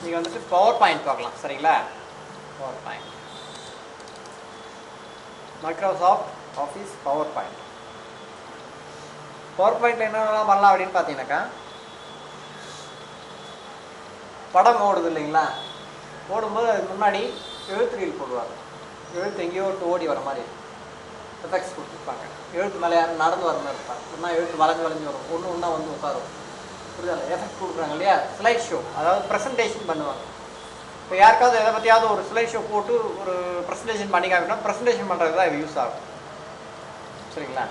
நீங்கள் வந்துட்டு power point பார்க்கலாம் சரிங்களா. Power point, Microsoft office power point. Power பாயிண்டில் என்னென்னலாம் பண்ணலாம் அப்படின்னு பார்த்தீங்கன்னாக்கா, படம் ஓடுது இல்லைங்களா, ஓடும்போது அதுக்கு முன்னாடி எழுத்து ரீல் போடுவாங்க. எழுத்து எங்கேயோ ஓடி வர மாதிரி எஃபெக்ட்ஸ் கொடுத்துருப்பாங்க. எழுத்து மேலே யாரும் நடந்து வர மாதிரி இருப்பாங்க, ஒன்றா எழுத்து வளைஞ்சு வரும், ஒன்று ஒன்றா வந்து உட்காரும். புரியுதா? எஃபெக்ட் கொடுக்குறாங்க இல்லையா, ஸ்லைட் ஷோ, அதாவது ப்ரெசன்டேஷன் பண்ணுவாங்க. இப்போ யாருக்காவது எதை பற்றியாவது ஒரு ஸ்லைட் ஷோ போட்டு ஒரு ப்ரெசன்டேஷன் பண்ணி காமிக்கணும், ப்ரெசன்டேஷன் பண்ணுறது தான் இது யூஸ் ஆகும் சரிங்களா.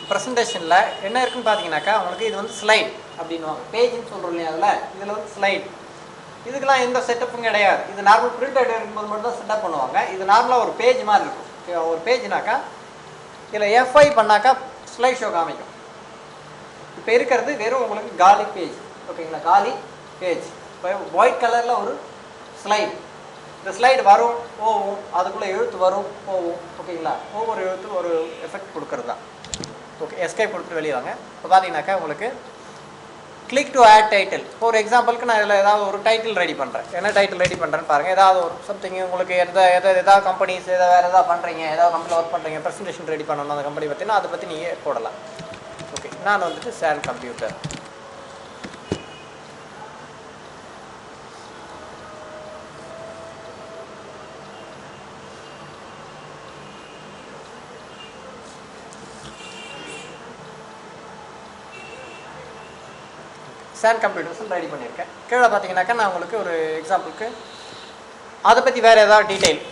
ப்ரெசன்டேஷனில் என்ன இருக்குன்னு பார்த்தீங்கன்னாக்கா, உங்களுக்கு இது வந்து ஸ்லைட் அப்படின்வாங்க, பேஜ்னு சொல்கிறோம் இல்லையா. அதில் இதில் வந்து ஸ்லைட், இதுக்கெல்லாம் எந்த செட்டப்பும் கிடையாது. இது நார்மல் பிரிண்ட் எடுக்கும்போது மட்டும் தான் செட்டப் பண்ணுவாங்க. இது நார்மலாக ஒரு பேஜ் மாதிரி இருக்கும். ஒரு பேஜ்னாக்கா இதில் F5 பண்ணாக்கா ஸ்லைட் ஷோ காமிக்கும். இப்போ இருக்கிறது வெறும் உங்களுக்கு காலி பேஜ், ஓகேங்களா, காலி பேஜ். இப்போ ஒயிட் கலரில் ஒரு ஸ்லைடு, இந்த ஸ்லைடு வரும் போகும், அதுக்குள்ளே எழுத்து வரும் போகும், ஓகேங்களா. ஒவ்வொரு எழுத்து ஒரு எஃபெக்ட் கொடுக்குறது தான். ஓகே, எஸ்கேப் கொடுத்துட்டு வெளியே வாங்க. இப்போ பார்த்தீங்கன்னாக்கா உங்களுக்கு கிளிக் டு ஆட் டைட்டில். ஒரு எக்ஸாம்பிளுக்கு நான் இதில் ஏதாவது ஒரு டைட்டில் ரெடி பண்ணுறேன். என்ன டைட்டில் ரெடி பண்ணுறேன்னு பாருங்கள். ஏதாவது ஒரு சம்திங் உங்களுக்கு ஏதாவது கம்பெனிஸ் வேறு ஏதாவது பண்ணுறீங்க, ஏதாவது கம்பெனியில் ஒர்க் பண்ணுறீங்க, ப்ரெசன்டேஷன் ரெடி பண்ணணும் அந்த கம்பெனி பற்றினா அதை பற்றி நீங்கள் போடலாம். ஓகே, நான் வந்துட்டு சேன் கம்ப்யூட்டர், சேன் கம்ப்யூட்டர்ஸ் ரெடி பண்ணியிருக்கேன். கீழே பார்த்தீங்கன்னாக்கா நான் உங்களுக்கு ஒரு எக்ஸாம்பிளுக்கு அதை பற்றி வேறு ஏதாவது டீட்டெயில்,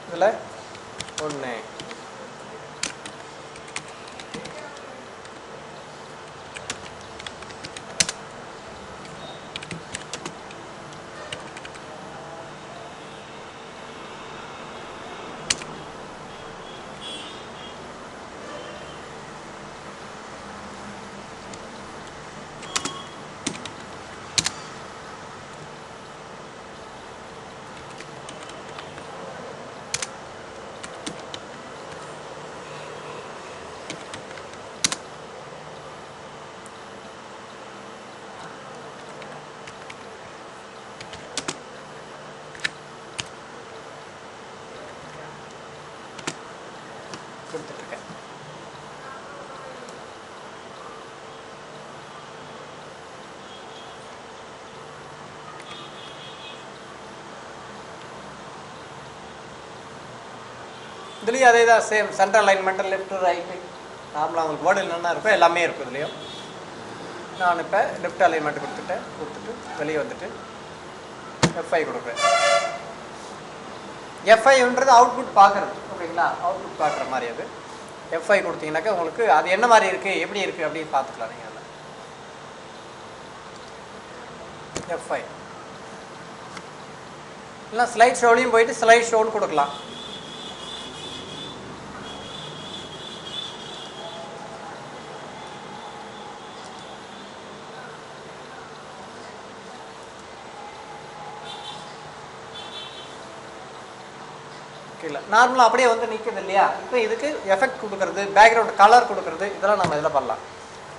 இதில் ஒன்று கொடுத்துட்ருக்கேன். இதுலேயும் அதே தான், same centre alignment, left right, நார்மலாக உங்களுக்கு வேர்டு என்னென்ன இருக்கோ எல்லாமே இருக்கும் இதுலேயும். நான் இப்போ லெஃப்ட் அலைன்மெண்ட் கொடுத்துட்டு வெளியே வந்துட்டு F5 கொடுக்குறேன். F5ன்றது அவுட்புட் பார்க்குறது, ஓகேங்களா, அவுட்புட் பார்க்குற மாதிரி. அது F5 கொடுத்தீங்கன்னாக்கா உங்களுக்கு அது என்ன மாதிரி இருக்குது, எப்படி இருக்குது அப்படின்னு பார்த்துக்கலாம் நீங்கள். அதில் F5 இல்லை ஸ்லைட் ஷோலையும் போயிட்டு ஸ்லைட் ஷோன்னு கொடுக்கலாம். இல்லை நார்மலாக அப்படியே வந்து நிற்குது இல்லையா. இப்போ இதுக்கு எஃபெக்ட் கொடுக்குறது, பேக்ரவுண்ட் கலர் கொடுக்குறது, இதெல்லாம் நம்ம இதில் பண்ணலாம்.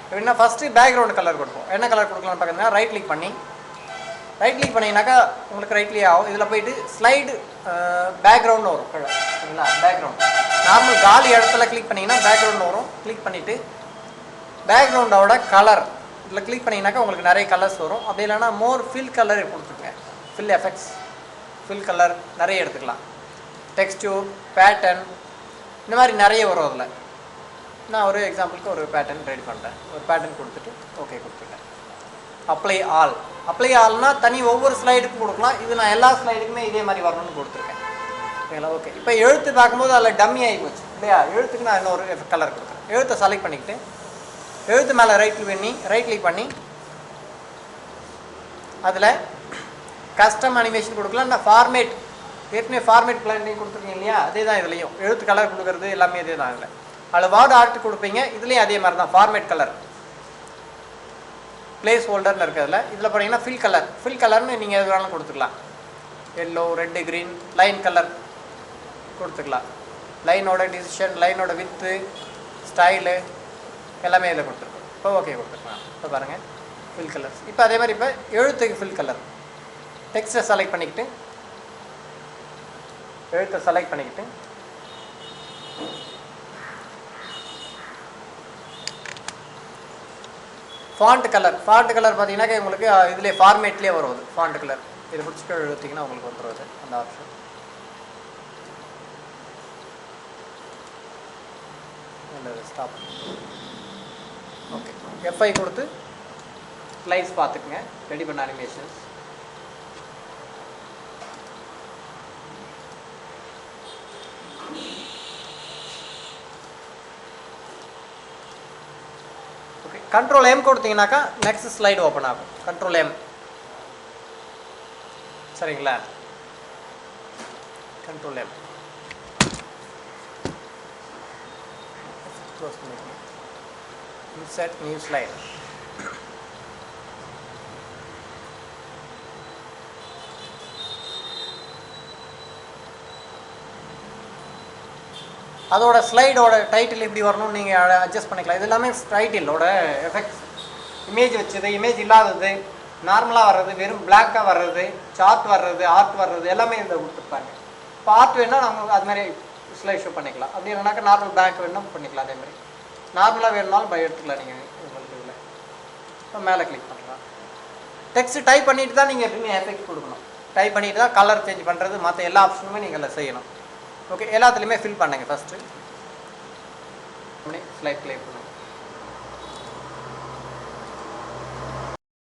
எப்படின்னா ஃபஸ்ட்டு பேக்ரவுண்ட் கலர் கொடுப்போம். என்ன கலர் கொடுக்கலாம்னு பார்த்தீங்கன்னா ரைட் கிளிக் பண்ணிங்கனாக்கா உங்களுக்கு ரைட்லேயே ஆகும். இதில் போயிட்டு ஸ்லைடு பேக்ரவுண்ட் வரும் கீழே, சரிங்களா. பேக்ரவுண்ட் நார்மல் காலி இடத்துல கிளிக் பண்ணிங்கன்னா பேக்ரவுண்ட் வரும். கிளிக் பண்ணிவிட்டு பேக்ரவுண்டோட கலர் இதில் கிளிக் பண்ணிங்கனாக்கா உங்களுக்கு நிறைய கலர்ஸ் வரும். அப்படி இல்லைன்னா மோர் ஃபில் கலர் கொடுத்துருங்க, ஃபில் எஃபெக்ட்ஸ், ஃபில் கலர் நிறைய எடுத்துக்கலாம். டெக்ஸ்டூர், பேட்டர்ன், இந்த மாதிரி நிறைய வரும். அதில் நான் ஒரு எக்ஸாம்பிளுக்கு ஒரு பேட்டர்ன் ரெடி பண்ணுறேன். ஒரு பேட்டர்ன் கொடுத்துட்டு ஓகே கொடுத்துட்டேன். அப்ளை ஆல்னால் தனி ஒவ்வொரு ஸ்லைடுக்கும் கொடுக்கலாம். இது நான் எல்லா ஸ்லைடுக்குமே இதே மாதிரி வரணும்னு கொடுத்துருக்கேன், ஓகேங்களா. ஓகே, இப்போ எழுத்து பார்க்கும்போது அதில் டம்மி ஆகி போச்சு இல்லையா. எழுத்துக்கு நான் இன்னொரு கலர் கொடுக்குறேன். எழுத்தை செலக்ட் பண்ணிக்கிட்டு எழுத்து மேலே ரைட் கிளிக் பண்ணி அதில் கஸ்டம் அனிமேஷன் கொடுக்கலாம், இல்லை ஃபார்மேட் ஏற்கனவே ஃபார்மேட் பிளான் கொடுத்துருக்கீங்க இல்லையா, அதே தான் இதுலையும் எழுத்து கலர் கொடுக்குறது எல்லாமே இதே தான். அதில் வேர்டு ஆர்ட் கொடுப்பீங்க, இதுலேயும் அதே மாதிரி தான் ஃபார்மேட் கலர் பிளேஸ் ஹோல்டர்னு இருக்கிறதுல. இதில் பார்த்தீங்கன்னா ஃபில் கலர்னு நீங்கள் எது வேணாலும் கொடுத்துக்கலாம். Yellow, red, green, line colour கொடுத்துக்கலாம். லைனோட டிசிஷன், லைனோட வித்து, ஸ்டைலு எல்லாமே இதில் கொடுத்துருக்கோம். இப்போ ஓகே கொடுத்துருக்கலாம். இப்போ பாருங்கள் ஃபில் கலர்ஸ். இப்போ அதே மாதிரி இப்போ எழுத்துக்கு ஃபில் கலர், டெக்ஸ்ட்டை செலக்ட் பண்ணிக்கிட்டு எழுத்தை செலக்ட் பண்ணிக்கிட்டு ஃபாண்ட் கலர் பார்த்தீங்கன்னா உங்களுக்கு இதிலே ஃபார்மேட்லேயே வருவது ஃபாண்ட் கலர். இதை பிடிச்சிட்டு எழுத்திங்கன்னா உங்களுக்கு வந்துடுவது அந்த ஆப்ஷன். ஸ்டாப். ஓகே, F5 கொடுத்து ஸ்லைஸ் பார்த்துக்குங்க. ரெடி பண்ண அனிமேஷன்ஸ். ஓகே, கண்ட்ரோல் M கொடுத்தீங்கன்னாக்கா நெக்ஸ்ட் ஸ்லைடு ஓப்பன் ஆகும். கண்ட்ரோல் M, சரிங்களா? கண்ட்ரோல் M க்ளோஸ் பண்ணிக்கணும். Insert new slide. அதோட ஸ்லைடோட டைட்டில் எப்படி வரணும்னு நீங்கள் அட்ஜஸ்ட் பண்ணிக்கலாம். இது எல்லாமே டைட்டிலோட எஃபெக்ட்ஸ். இமேஜ் வச்சது, இமேஜ் இல்லாதது, நார்மலாக வர்றது, வெறும் பிளாக்காக வர்றது, சார்ட் வர்றது, ஆர்ட் வர்றது எல்லாமே இதில் கொடுத்துருப்பாங்க. இப்போ ஆர்ட் வேணுன்னா நம்ம அது மாதிரி ஸ்லைட் ஷோ பண்ணிக்கலாம். அப்படி இல்லைனாக்கா நார்மல் பேங்க் வேணும் பண்ணிக்கலாம். அதே மாதிரி நார்மலாக வேணுனாலும் எடுத்துக்கலாம் நீங்கள் உங்களுக்கு இதில். இப்போ மேலே கிளிக் பண்ணலாம். டெக்ஸ்ட் டைப் பண்ணிட்டு தான் நீங்கள் எப்பவுமே எஃபெக்ட் கொடுக்கணும். டைப் பண்ணிட்டு தான் கலர் சேஞ்ச் பண்ணுறது, மற்ற எல்லா ஆப்ஷனுமே நீங்கள் அதில் செய்யணும். ஓகே, எல்லாத்துலேயுமே ஃபில் பண்ணுங்கள். ஃபஸ்ட்டு ஸ்லைட் ப்ளே பண்ணுங்கள்.